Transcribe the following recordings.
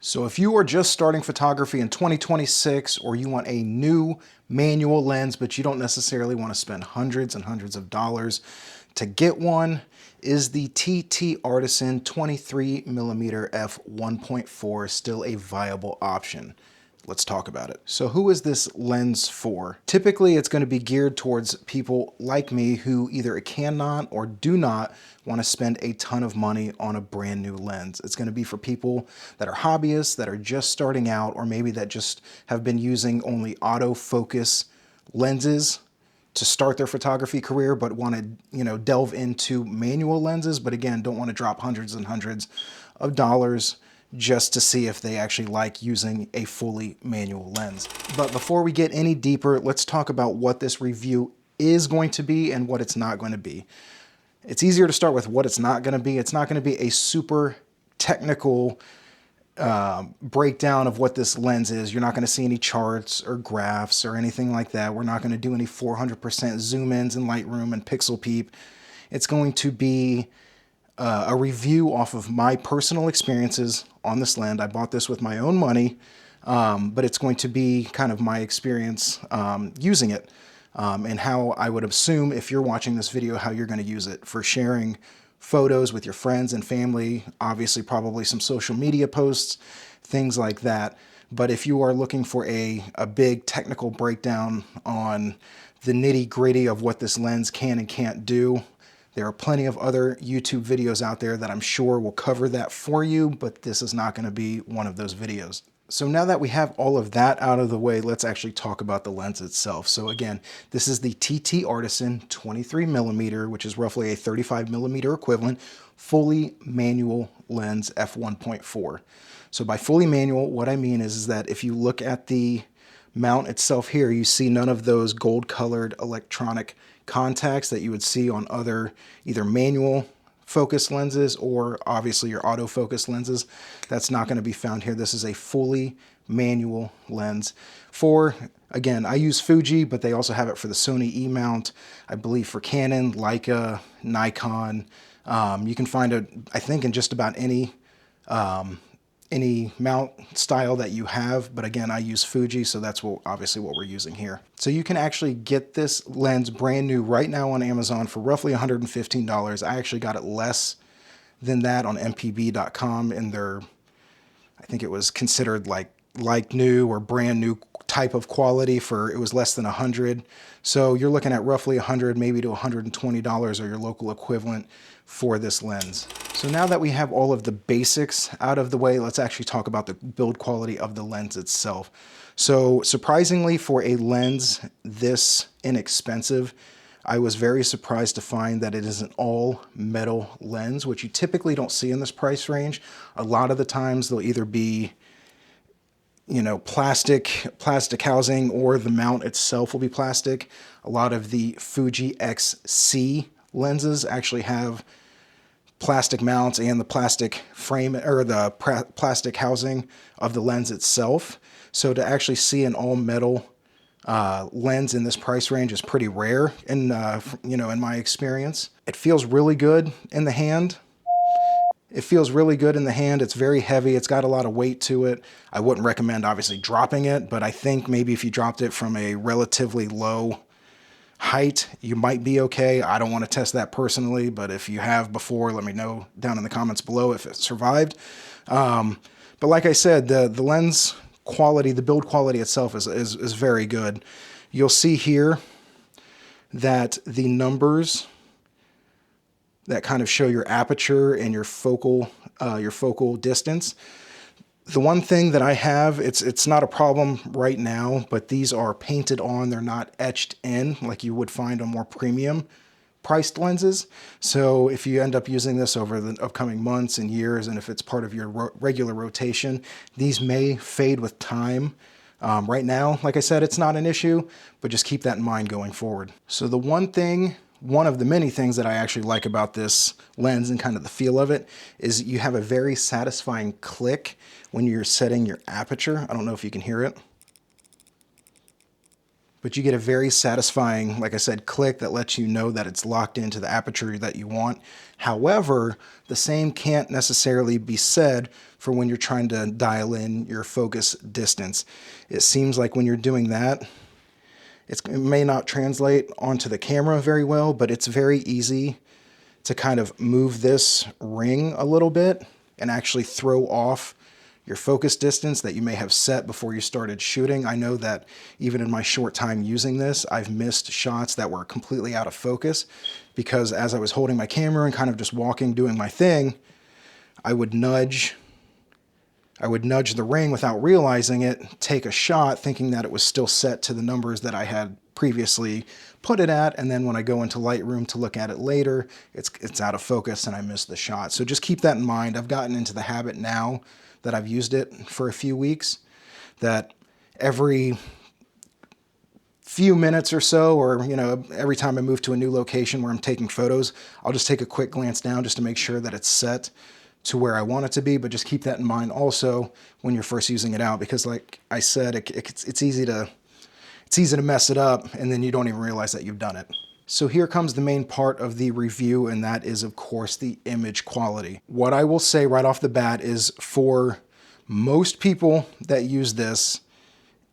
So if you are just starting photography in 2026, or you want a new manual lens, but you don't necessarily want to spend hundreds and hundreds of dollars to get one, is the TTartisan 23mm f1.4 still a viable option? Let's talk about it. So who is this lens for? Typically, it's going to be geared towards people like me who either cannot or do not want to spend a ton of money on a brand new lens. It's going to be for people that are hobbyists, that are just starting out, or maybe that just have been using only autofocus lenses to start their photography career, but want to, delve into manual lenses, but again, don't want to drop hundreds and hundreds of dollars just to see if they actually like using a fully manual lens. But before we get any deeper, let's talk about what this review is going to be and what it's not going to be. It's easier to start with what it's not going to be. It's not going to be a super technical breakdown of what this lens is. You're not going to see any charts or graphs or anything like that. We're not going to do any 400% zoom ins in Lightroom and pixel peep. It's going to be a review off of my personal experiences on this lens. I bought this with my own money, but it's going to be kind of my experience using it, and how I would assume, if you're watching this video, how you're going to use it for sharing photos with your friends and family, obviously probably some social media posts, things like that. But if you are looking for a big technical breakdown on the nitty-gritty of what this lens can and can't do, there are plenty of other YouTube videos out there that I'm sure will cover that for you, but this is not going to be one of those videos. So now that we have all of that out of the way, let's actually talk about the lens itself. So again, this is the TTartisan 23mm, which is roughly a 35mm equivalent, fully manual lens f1.4. So by fully manual, what I mean is that if you look at the mount itself here, you see none of those gold colored electronic contacts that you would see on other either manual focus lenses or obviously your autofocus lenses. That's not going to be found here. This is a fully manual lens for, again, I use Fuji, but they also have it for the Sony E-mount, I believe for Canon, Leica, Nikon. You can find it, I think, in just about any mount style that you have, but again, I use Fuji, so that's obviously what we're using here. So you can actually get this lens brand new right now on Amazon for roughly $115. I actually got it less than that on mpb.com in their, I think it was considered like new or brand new type of quality, for it was less than 100. So you're looking at roughly 100, maybe to $120 or your local equivalent for this lens. So now that we have all of the basics out of the way, let's actually talk about the build quality of the lens itself. So surprisingly, for a lens this inexpensive, I was very surprised to find that it is an all metal lens, which you typically don't see in this price range. A lot of the times they'll either be plastic housing, or the mount itself will be plastic. A lot of the Fuji XC lenses actually have plastic mounts and the plastic frame or the plastic housing of the lens itself. So to actually see an all metal lens in this price range is pretty rare in my experience. It feels really good in the hand. It's very heavy. It's got a lot of weight to it. I wouldn't recommend obviously dropping it, but I think maybe if you dropped it from a relatively low height, you might be okay. I don't want to test that personally, but if you have before, let me know down in the comments below if it survived. But like I said, the lens quality, the build quality itself is very good. You'll see here that the numbers that kind of show your aperture and your focal distance. The one thing that I have, it's not a problem right now, but these are painted on. They're not etched in like you would find on more premium priced lenses. So if you end up using this over the upcoming months and years, and if it's part of your regular rotation, these may fade with time. Right now, like I said, it's not an issue, but just keep that in mind going forward. So one of the many things that I actually like about this lens and kind of the feel of it is you have a very satisfying click when you're setting your aperture. I don't know if you can hear it. but you get a very satisfying, like I said, click that lets you know that it's locked into the aperture that you want. However, the same can't necessarily be said for when you're trying to dial in your focus distance. It seems like when you're doing that, it may not translate onto the camera very well, but it's very easy to kind of move this ring a little bit and actually throw off your focus distance that you may have set before you started shooting. I know that even in my short time using this, I've missed shots that were completely out of focus because as I was holding my camera and kind of just walking, doing my thing, I would nudge the ring without realizing it, take a shot thinking that it was still set to the numbers that I had previously put it at, and then when I go into Lightroom to look at it later, it's out of focus and I missed the shot. So just keep that in mind. I've gotten into the habit now that I've used it for a few weeks, that every few minutes or so, or every time I move to a new location where I'm taking photos, I'll just take a quick glance down just to make sure that it's set to where I want it to be. But just keep that in mind also when you're first using it out, because like I said, it's easy to mess it up and then you don't even realize that you've done it. So here comes the main part of the review, and that is, of course, the image quality. What I will say right off the bat is for most people that use this,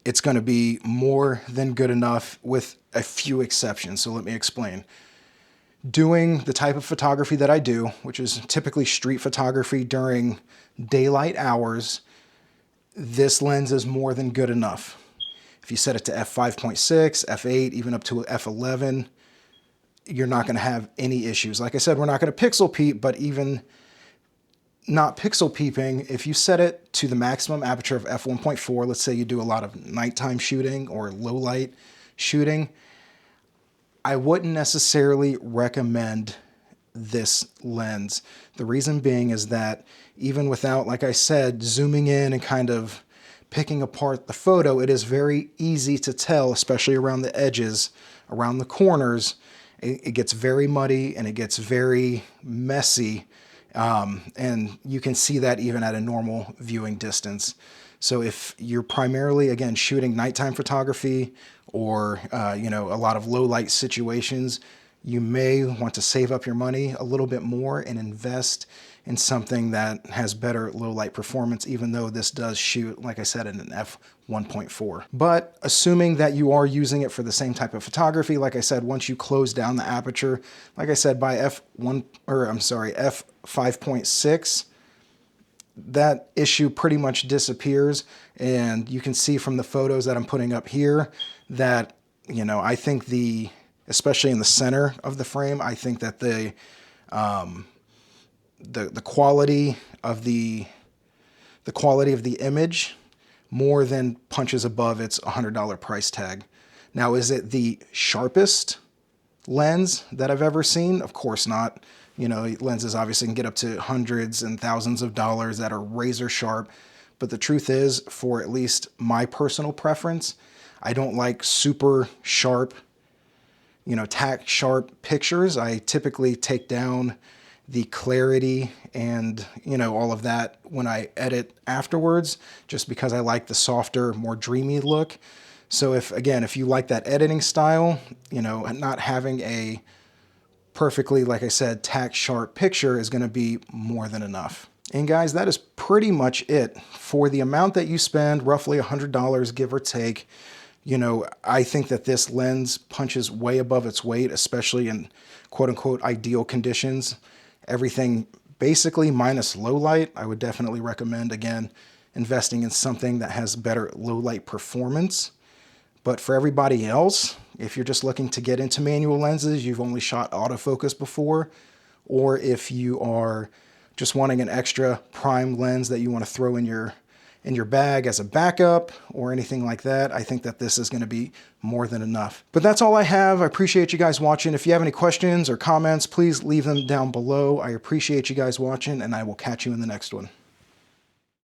it's going to be more than good enough with a few exceptions. So let me explain. Doing the type of photography that I do, which is typically street photography during daylight hours, this lens is more than good enough. If you set it to f5.6, f8, even up to f11, you're not going to have any issues. Like I said, we're not going to pixel peep, but even not pixel peeping, if you set it to the maximum aperture of f1.4, let's say you do a lot of nighttime shooting or low light shooting, I wouldn't necessarily recommend this lens. The reason being is that even without, like I said, zooming in and kind of picking apart the photo, it is very easy to tell, especially around the edges, around the corners. It gets very muddy and it gets very messy. And you can see that even at a normal viewing distance. So if you're primarily, again, shooting nighttime photography or, a lot of low light situations, you may want to save up your money a little bit more and invest in something that has better low light performance, even though this does shoot, like I said, in an f1.4. But assuming that you are using it for the same type of photography, like I said, once you close down the aperture, like I said, by f5.6, that issue pretty much disappears. And you can see from the photos that I'm putting up here that, I think especially in the center of the frame, I think that the quality of the image more than punches above its $100 price tag. Now, is it the sharpest lens that I've ever seen? Of course not. Lenses obviously can get up to hundreds and thousands of dollars that are razor sharp. But the truth is, for at least my personal preference, I don't like super sharp, tack sharp pictures. I typically take down the clarity and, all of that when I edit afterwards, just because I like the softer, more dreamy look. So if you like that editing style, not having a perfectly, like I said, tack sharp picture is going to be more than enough. And guys, that is pretty much it. For the amount that you spend, roughly $100, give or take, I think that this lens punches way above its weight, especially in quote unquote ideal conditions. Everything basically minus low light, I would definitely recommend, again, investing in something that has better low light performance. But for everybody else, if you're just looking to get into manual lenses, you've only shot autofocus before, or if you are just wanting an extra prime lens that you want to throw in your bag as a backup or anything like that, I think that this is going to be more than enough. But that's all I have. I appreciate you guys watching. If you have any questions or comments, please leave them down below. I appreciate you guys watching, and I will catch you in the next one.